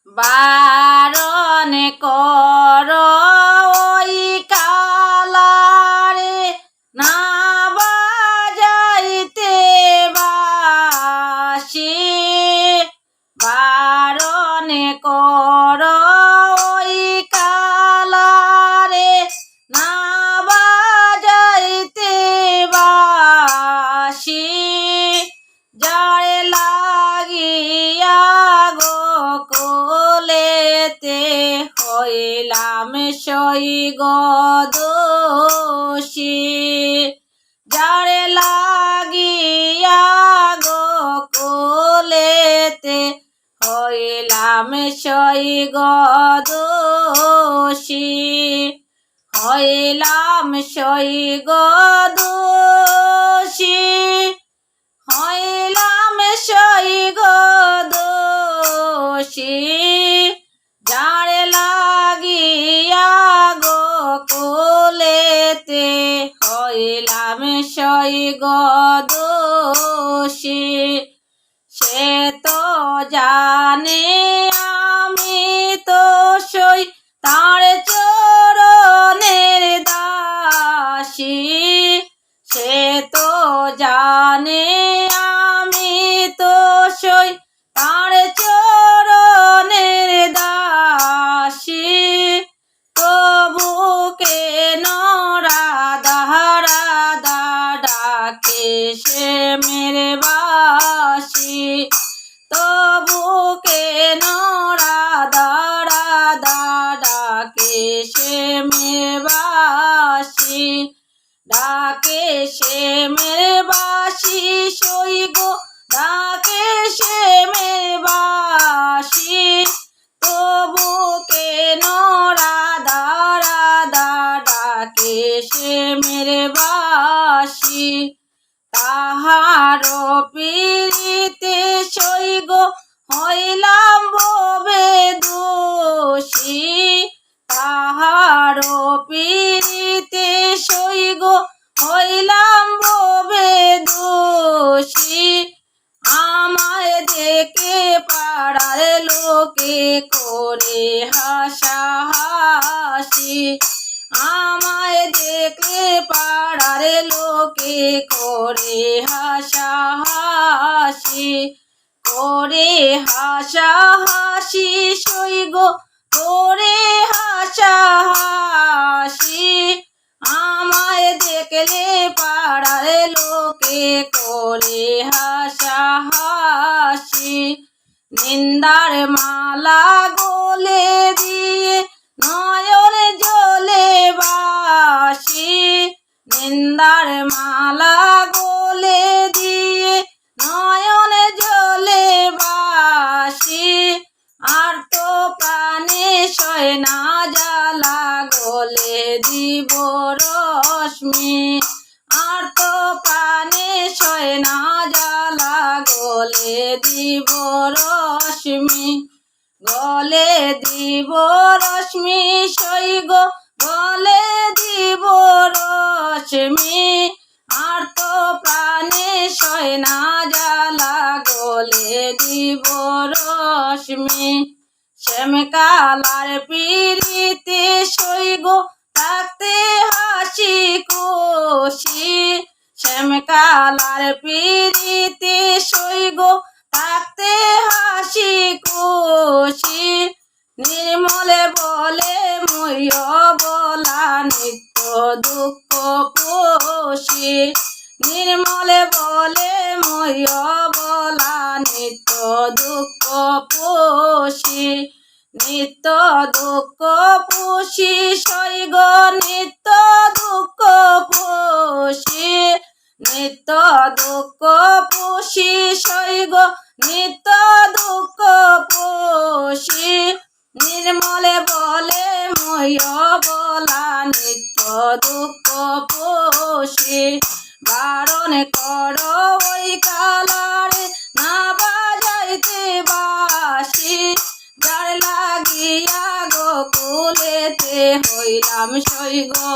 বারণ কর ওই কালারে না বাজাইতে বাঁশি। বারণ কর ওই কালারে না বাজাইতে বাঁশি। যারে লাগিয়া গো কোলেতে হইলাম সই গো দোষী। যারে লাগিয়া গো কোলেতে হইলাম সই গো দোষী। হইলাম সই গো দোষী। হইলাম সই গো দোষী। যারে লাগিয়া গো কোলেতে হইলাম সই গো দোষী। সে তো জানে আমি তো সই তার চরণের দাসী। সে তো জানে আমি তো সই তার চরণের দাসী। তবু কেন রাধা রাধা ডাকে সে মেরে বাসি। তবু কেন রাধা রাধা ডাকে সে মেরে বাসি। ডাকে সে মেরে বাসি সই গো ডাকে সে মেরে বাসি। তবু কেন রাধা রাধা ডাকে সে মেরে বাসি। তাহার পীড়িতে সই গো হইলাম ববে দোষী। তাহার পীড়িতে সই গো হইলাম ববে দোষী। আমায় দেখে পাড়ার লোকে করে হাসাহাসি। আমায় দেখলে পাড়ার লোকে করে হাসাহাসি। করে হাসাহাসি সই গো করে হাসাহাসি। আমায় দেখলে পাড়ার লোকে করে হাসাহাসি। নিন্দার মালা গলে দিয়ে নয়ন জলে বাসি। নিন্দার মালা গলে দিয়ে নয়ন জলে বাসি। আর তো প্রাণে সয় না জ্বালা গলে দিব রশ্মি। আর তো প্রাণে সয় না জ্বালা গলে দিব রশ্মি। গলে দিব রশ্মি সই গো গলে দিব রশ্মি। আর তো প্রাণে সয় না জ্বালা গলে দিব রশ্মি। শ্যামকালার পীড়িতে সই গো থাকতে হাসি খুশি। শ্যামকালার পীড়িতে সই গো থাকতে হাসি খুশি। নির্মলে বলে ময় বলা নিত্য দুঃখ পোষী। নির্মলে বলে ময় বলা নিত্য দুঃখ পোষী। নিত্য দুঃখ পোষী সই গো নিত্য দুঃখ পোষী। নিত্য দুঃখ পোষী সই গো নিত্য দুঃখ পোষী। নির্মলে বলে ময় বলা নিত্য দুঃখ পোষী। বারণ কর ওই কালারে না বাজাইতে বাঁশি। যার লাগিয়া গো কুলেতে হইলাম সই গো